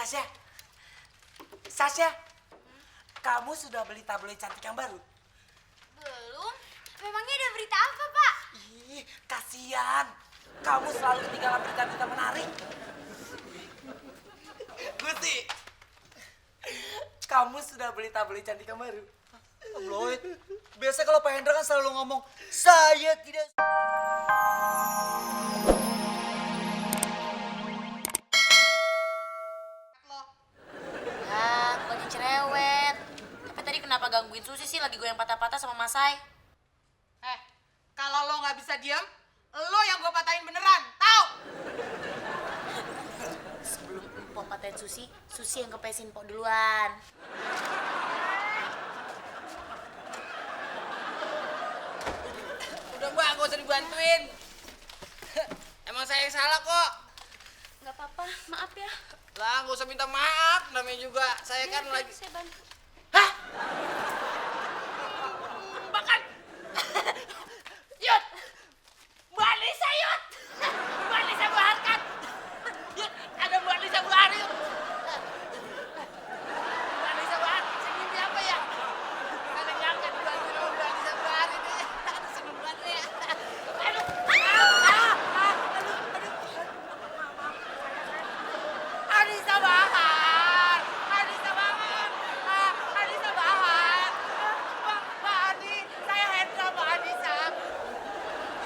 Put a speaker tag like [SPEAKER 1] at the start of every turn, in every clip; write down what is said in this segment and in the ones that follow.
[SPEAKER 1] Sasha, Sasha, kamu sudah beli tabloid cantik yang baru?
[SPEAKER 2] Belum. Memangnya ada berita apa, Pak?
[SPEAKER 1] Ih, kasihan. Kamu selalu ketinggalan berita-berita menarik. Gusti, kamu sudah beli tabloid cantik yang baru?
[SPEAKER 3] Tabloid? Biasa kalau Pak Hendra kan selalu ngomong, saya tidak...
[SPEAKER 2] Bukannya cerewet. Tapi tadi kenapa gangguin Susi sih lagi gue yang patah-patah sama Masai?
[SPEAKER 4] Kalau lo nggak bisa diam, lo yang gue patahin beneran, tau?
[SPEAKER 2] Sebelum Mpok patahin Susi, Susi yang kepesin Mpok duluan.
[SPEAKER 4] Udah mbak, gak usah dibantuin. Emang saya yang salah kok.
[SPEAKER 2] Gak apa-apa, maaf ya.
[SPEAKER 4] Lah, gak usah minta maaf, namanya juga saya kan lagi...
[SPEAKER 2] Saya bantu.
[SPEAKER 4] Hah? Bahkan... Yud! Mbak Lisa, Yud! Mbak Lisa Baharkan! Yud, ada Mbak Lisa Bahar, Yud! Mbak Lisa Bahar, senyumnya apa ya? Ada nyangka dibantu sama Mbak Lisa Bahar ini. Aduh, seneng banget ya. Aduh! Anissa Bahar! Anissa Bahar! Anissa Bahar! Mbak Adi, saya Hendra, Mbak Anissa.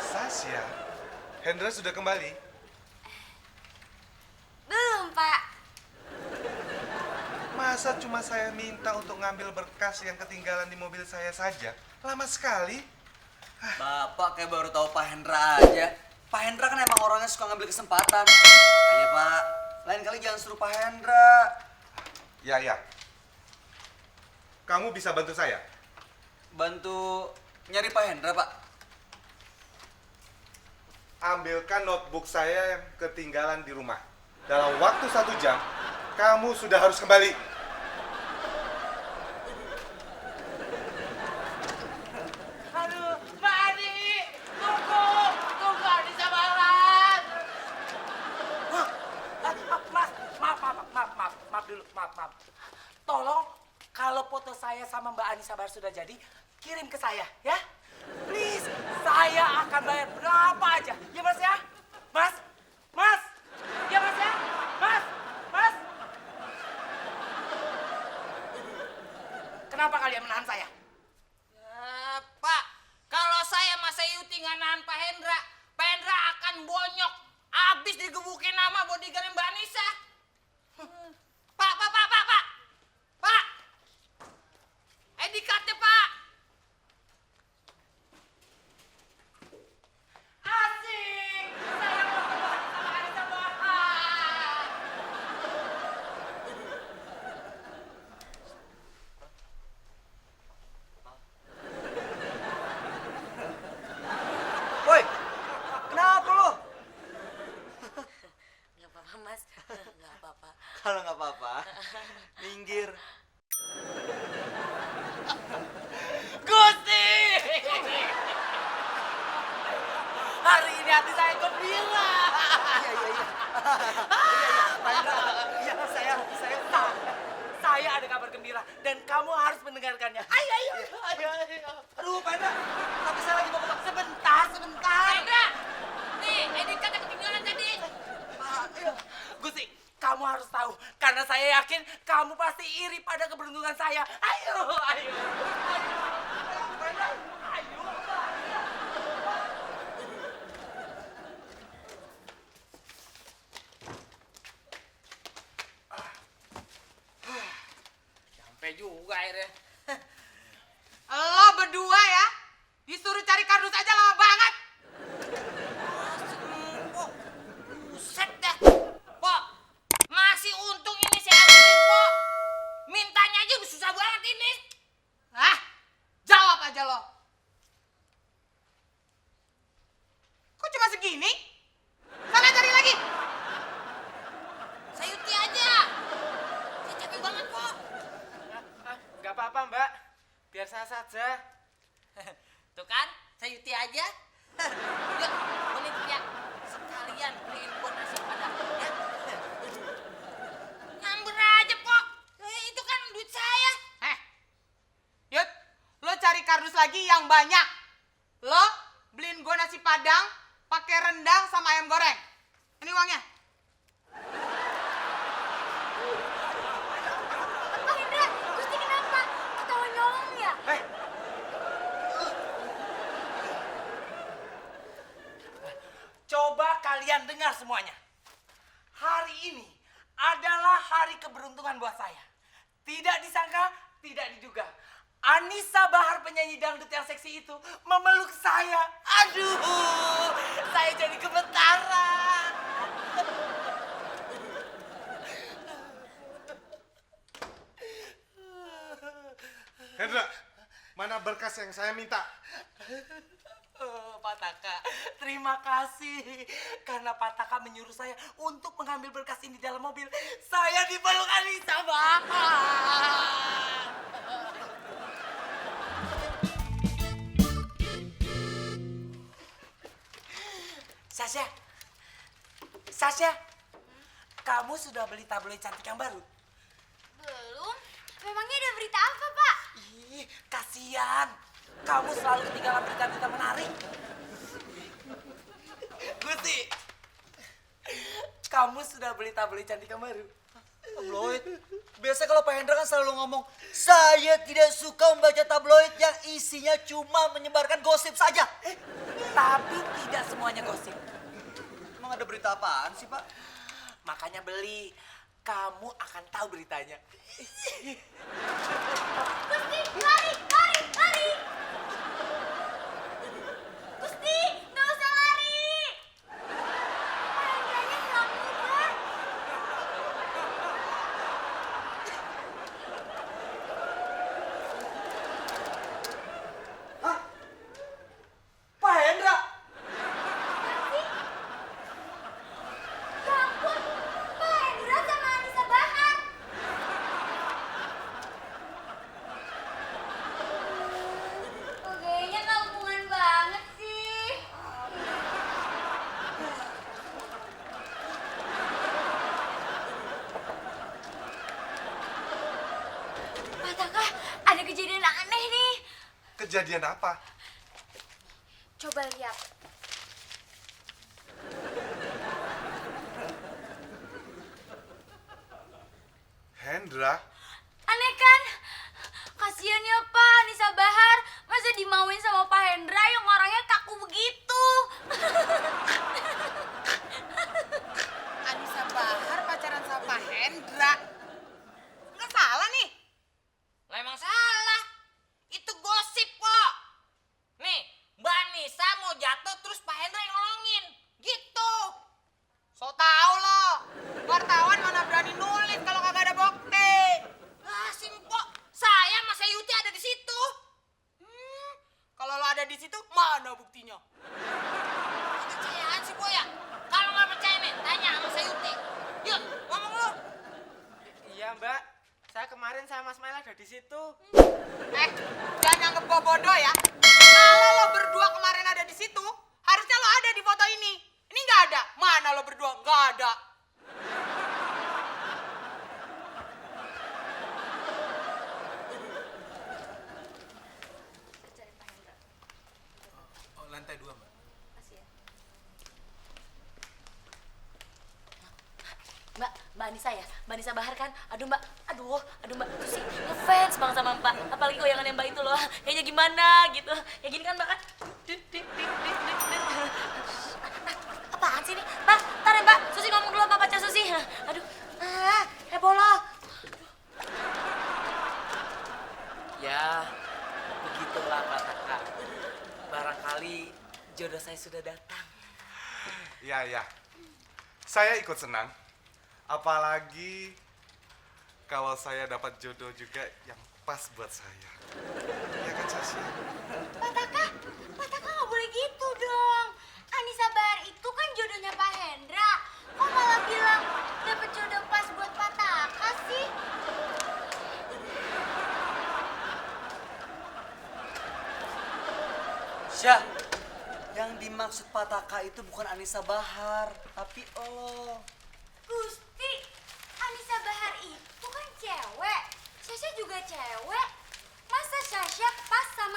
[SPEAKER 5] Sasha, Hendra sudah kembali.
[SPEAKER 2] Belum, Pak.
[SPEAKER 5] Masa cuma saya minta untuk ngambil berkas yang ketinggalan di mobil saya saja? Lama sekali.
[SPEAKER 3] Bapak kayak baru tahu Pak Hendra aja. Pak Hendra kan emang orangnya suka ngambil kesempatan. Makanya Pak, lain kali jangan suruh Pak Hendra.
[SPEAKER 5] Ya. Kamu bisa bantu saya?
[SPEAKER 3] Bantu nyari Pak Hendra, Pak.
[SPEAKER 5] Ambilkan notebook saya yang ketinggalan di rumah. Dalam waktu 1 jam, kamu sudah harus kembali.
[SPEAKER 4] Aduh, Mbak Adi, tunggu Anissa Bahar.
[SPEAKER 1] Mas, maaf dulu, maaf. Tolong, kalau foto saya sama Mbak Anissa Bahar sudah jadi, kirim ke saya, ya. Please, saya akan bayar berapa aja. Ya, Mas, ya? Mas? Ya, Mas, ya? Mas? Kenapa kalian menahan saya?
[SPEAKER 4] Ya, Pak, kalau saya sama Sayuti nggak nahan Pak Hendra akan bonyok. Abis digebukin nama bodyguard Mbak Anissa. Pak. Pak. ID card-nya, Pak. Asik. Saya mau kembali sama Anissa Bahar.
[SPEAKER 3] Woi, kenapa lo?
[SPEAKER 2] Gak apa-apa, Mas. Gak apa-apa.
[SPEAKER 3] Kalau nggak apa-apa, minggir.
[SPEAKER 4] Gusti.
[SPEAKER 1] Hari ini hati saya gembira.
[SPEAKER 3] Iya.
[SPEAKER 1] Pak Hendra, iya, saya ada kabar gembira dan kamu harus mendengarkannya. Ayo.
[SPEAKER 3] Aduh, Pak Hendra, tapi saya lagi mau ke...
[SPEAKER 1] Sebentar.
[SPEAKER 4] Hendra. Nih, ID card-nya ketinggalan tadi.
[SPEAKER 1] Gusti, kamu harus tahu karena saya yakin kamu pasti iri pada keberuntungan saya. Ayo.
[SPEAKER 4] Sampai juga akhirnya. Lo berdua ya, disuruh cari kardus aja lama banget. Buset dah. Pok, masih untung ini saya ambilin, Pok. Mintanya aja udah susah banget ini. Jawab aja lo. Kok cuma segini? Sana cari lagi. Sayuti aja. Saya capek banget, Pok.
[SPEAKER 1] Gak apa-apa, Mbak. Biar saya saja.
[SPEAKER 4] Tuh kan, Sayuti aja. Yuk, boleh ya. Sekalian beliin buat nasi padang, ya. Nyamber
[SPEAKER 6] kardus lagi yang banyak. Lo beliin gue nasi padang pakai rendang sama ayam goreng. Ini uangnya.
[SPEAKER 2] Pak Hendra, Gusti kenapa? Ketawa nyolong ya?
[SPEAKER 1] Coba kalian dengar semuanya. Hari ini adalah hari keberuntungan buat saya. Tidak disangka, tidak diduga. Anissa Bahar penyanyi dangdut yang seksi itu memeluk saya. Aduh, saya jadi gemetaran.
[SPEAKER 5] Hendra, mana berkas yang saya minta?
[SPEAKER 1] Oh, Pak Taka, terima kasih. Karena Pak Taka menyuruh saya untuk mengambil berkas ini di dalam mobil. Saya dipeluk Anissa Bahar. Sasha, Sasha, kamu sudah beli tabloid cantik yang baru?
[SPEAKER 2] Belum. Memangnya ada berita apa, Pak?
[SPEAKER 1] Ih, kasihan. Kamu selalu ketinggalan berita-berita menarik. Gusti, kamu sudah beli tabloid cantik yang baru?
[SPEAKER 3] Tabloid? Biasa kalau Pak Hendra kan selalu ngomong, saya tidak suka membaca tabloid yang isinya cuma menyebarkan gosip saja.
[SPEAKER 1] Tapi tidak semuanya gosip.
[SPEAKER 3] Emang ada berita apaan sih, Pak?
[SPEAKER 1] Makanya beli. Kamu akan tahu beritanya.
[SPEAKER 2] Gusti, lari, lari, lari. Gusti, nggak usah lari. Pak Hendranya hilang juga.
[SPEAKER 1] Pak Hendra!
[SPEAKER 2] Ya ampun, Pak Hendra sama Anissa Bahar. Kok kayaknya kampungan banget sih. Pak Taka, ada kejadian aneh nih.
[SPEAKER 5] Kejadian apa?
[SPEAKER 2] Coba lihat.
[SPEAKER 5] Hendra?
[SPEAKER 2] Aneh kan? Kasian ya Pak, Anissa Bahar. Masa dimauin sama Pak Hendra yang orangnya kaku begitu?
[SPEAKER 6] Anissa Bahar pacaran sama Pak Hendra. Nggak salah nih.
[SPEAKER 4] Lah emang salah. Itu gosip kok. Nih, Mbak Anissa mau jatuh terus Pak Hendra yang nolongin. Gitu.
[SPEAKER 6] So tau lo. Wartawan mana berani nulis kalau kagak ada bukti.
[SPEAKER 4] Ah, Simpo, saya sama Sayuti ada di situ.
[SPEAKER 6] Kalau lo ada di situ, mana buktinya?
[SPEAKER 4] Percayaan sih, Boy ya. Kalau nggak percaya nih, tanya sama Sayuti. Yuk, ngomong lu.
[SPEAKER 7] Iya Mbak, saya kemarin sama Mas Mail ada di situ.
[SPEAKER 6] Jangan anggap gua bodoh ya. Kalau lo berdua kemarin ada di situ, harusnya lo ada di foto ini. Ini nggak ada. Mana lo berdua? Nggak ada.
[SPEAKER 1] Oh, lantai 2, Mbak.
[SPEAKER 2] Mbak Anissa ya? Mbak Anissa Bahar kan? Aduh Mbak Susi ngefans banget sama Mbak. Apalagi goyangannya Mbak itu loh. Kayaknya gimana gitu. Ya gini kan Mbak kan? Apaan sih ini? Mbak, ntar ya Mbak. Susi ngomong dulu sama pacar Susi. Aduh, heboh loh.
[SPEAKER 1] Ya, begitulah Pak Taka. Barangkali jodoh saya sudah datang.
[SPEAKER 5] Ya, ya. Saya ikut senang. Apalagi kalau saya dapat jodoh juga yang pas buat saya. Ya kan, Sasha?
[SPEAKER 2] Pak Taka nggak boleh gitu dong. Anissa Bahar itu kan jodohnya Pak Hendra. Kok malah bilang dapet jodoh pas buat Pak Taka sih?
[SPEAKER 3] Syah, yang dimaksud Pataka itu bukan Anissa Bahar, tapi oh.
[SPEAKER 2] Gusti, Anissa Bahar itu kan cewek. Sasha juga cewek. Masa Sasha pas sama